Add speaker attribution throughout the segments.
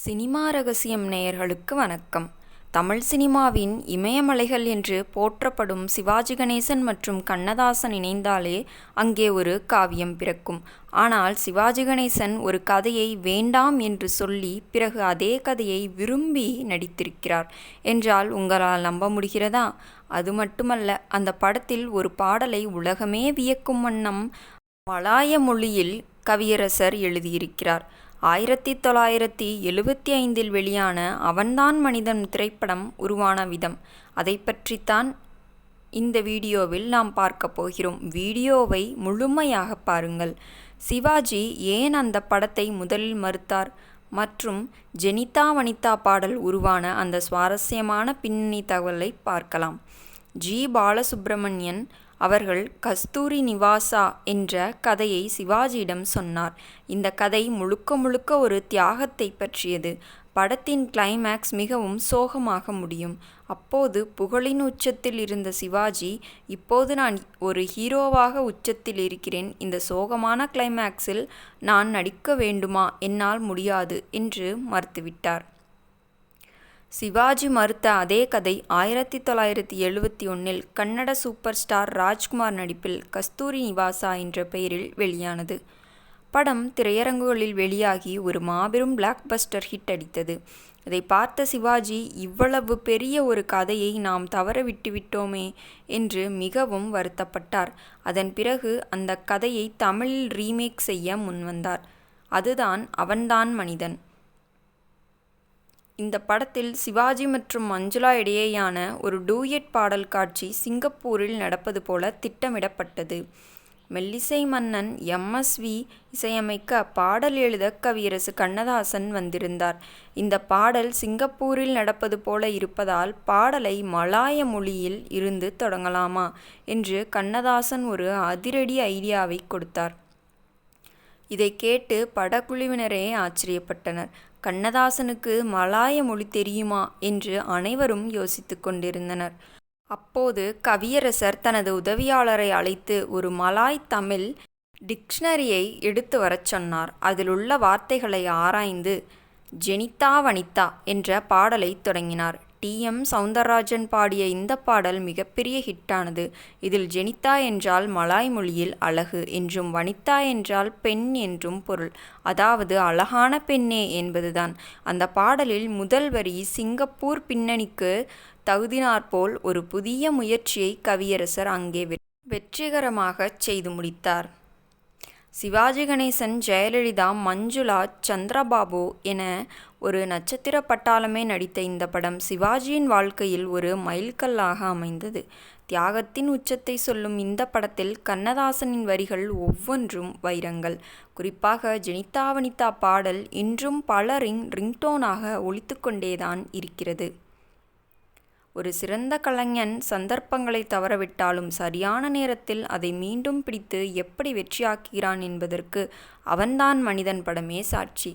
Speaker 1: Cinema ரகசியம் நேயர்களுக்கு வணக்கம். தமிழ் சினிமாவின் இமயமலைகள் என்று போற்றப்படும் சிவாஜி கணேசன் மற்றும் கண்ணதாசன் இணைந்தாலே அங்கே ஒரு காவியம் பிறக்கும். ஆனால் சிவாஜி கணேசன் ஒரு கதையை வேண்டாம் என்று சொல்லி பிறகு அதே கதையை விரும்பி நடித்திருக்கிறார் என்றால் உங்களால் நம்ப முடிகிறதா? அது மட்டுமல்ல, அந்த படத்தில் ஒரு பாடலை உலகமே வியக்கும் வண்ணம் மலாய மொழியில் கவியரசர் எழுதியிருக்கிறார். 1975 வெளியான அவன்தான் மனிதன் திரைப்படம் உருவான விதம், அதை பற்றித்தான் இந்த வீடியோவில் நாம் பார்க்க போகிறோம். வீடியோவை முழுமையாக பாருங்கள். சிவாஜி ஏன் அந்த படத்தை முதலில் மறுத்தார் மற்றும் ஜெனிதா வனிதா பாடல் உருவான அந்த சுவாரஸ்யமான பின்னணி தகவலை பார்க்கலாம். ஜி. பாலசுப்ரமணியன் அவர்கள் கஸ்தூரி நிவாசா என்ற கதையை சிவாஜியிடம் சொன்னார். இந்த கதை முழுக்க முழுக்க ஒரு தியாகத்தை பற்றியது. படத்தின் கிளைமேக்ஸ் மிகவும் சோகமாக முடியும். அப்போது புகழின் உச்சத்தில் இருந்த சிவாஜி, இப்போது நான் ஒரு ஹீரோவாக உச்சத்தில் இருக்கிறேன், இந்த சோகமான கிளைமேக்ஸில் நான் நடிக்க வேண்டுமா, என்னால் முடியாது என்று மறுத்துவிட்டார். சிவாஜி மறுத்த அதே கதை 1971 கன்னட சூப்பர் ஸ்டார் ராஜ்குமார் நடிப்பில் கஸ்தூரி நிவாசா என்ற பெயரில் வெளியானது. படம் திரையரங்குகளில் வெளியாகி ஒரு மாபெரும் பிளாக் பஸ்டர் ஹிட் அடித்தது. இதை பார்த்த சிவாஜி, இவ்வளவு பெரிய ஒரு கதையை நாம் தவற விட்டுவிட்டோமே என்று மிகவும் வருத்தப்பட்டார். அதன் பிறகு அந்த கதையை தமிழில் ரீமேக் செய்ய முன்வந்தார். அதுதான் அவன்தான் மனிதன். இந்த படத்தில் சிவாஜி மற்றும் மஞ்சுளா இடையேயான ஒரு டூயட் பாடல் காட்சி சிங்கப்பூரில் நடப்பது போல திட்டமிடப்பட்டது. மெல்லிசை மன்னன் எம்.எஸ்.வி. இசையமைக்க பாடல் எழுத கவியரசு கண்ணதாசன் வந்திருந்தார். இந்த பாடல் சிங்கப்பூரில் நடப்பது போல இருப்பதால் பாடலை மலாய மொழியில் இருந்து தொடங்கலாமா என்று கண்ணதாசன் ஒரு அதிரடி ஐடியாவை கொடுத்தார். இதை கேட்டு படக்குழுவினரே ஆச்சரியப்பட்டனர். கண்ணதாசனுக்கு மலாய மொழி தெரியுமா என்று அனைவரும் யோசித்து கொண்டிருந்தனர். அப்போது கவியரசர் தனது உதவியாளரை அழைத்து ஒரு மலாய் தமிழ் டிக்ஷனரியை எடுத்து வரச் சொன்னார். அதிலுள்ள வார்த்தைகளை ஆராய்ந்து ஜெனிதா வனிதா என்ற பாடலை தொடங்கினார். டி.எம். சௌந்தரராஜன் பாடிய இந்த பாடல் மிகப்பெரிய ஹிட்டானது. இதில் ஜெனிதா என்றால் மலாய் மொழியில் அழகு என்றும் வனிதா என்றால் பெண் என்றும் பொருள். அதாவது அழகான பெண்ணே என்பதுதான். அந்த பாடலில் முதல் வரி சிங்கப்பூர் பின்னணிக்கு தகுதினாற்போல் ஒரு புதிய முயற்சியை கவியரசர் அங்கே வெற்றிகரமாக செய்து முடித்தார். சிவாஜி கணேசன், ஜெயலலிதா, மஞ்சுளா, சந்திரபாபு என ஒரு நட்சத்திர பட்டாளமே நடித்த இந்த படம் சிவாஜியின் வாழ்க்கையில் ஒரு மைல்கல்லாக அமைந்தது. தியாகத்தின் உச்சத்தை சொல்லும் இந்த படத்தில் கண்ணதாசனின் வரிகள் ஒவ்வொன்றும் வைரங்கள். குறிப்பாக ஜெனிதா வனிதா பாடல் இன்றும் பலரின் ரிங்டோனாக ஒலித்துக்கொண்டேதான் இருக்கிறது. ஒரு சிறந்த கலைஞன் சந்தர்ப்பங்களை தவறவிட்டாலும் சரியான நேரத்தில் அதை மீண்டும் பிடித்து எப்படி வெற்றியாக்குகிறான் என்பதற்கு அவன்தான் மனிதன் படமே சாட்சி.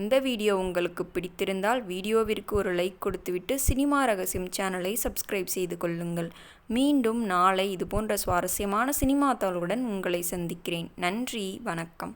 Speaker 1: இந்த வீடியோ உங்களுக்கு பிடித்திருந்தால் வீடியோவிற்கு ஒரு லைக் கொடுத்துவிட்டு சினிமா ரகசியம் சேனலை சப்ஸ்கிரைப் செய்து கொள்ளுங்கள். மீண்டும் நாளை இதுபோன்ற சுவாரஸ்யமான சினிமா தகவலுடன் உங்களை சந்திக்கிறேன். நன்றி, வணக்கம்.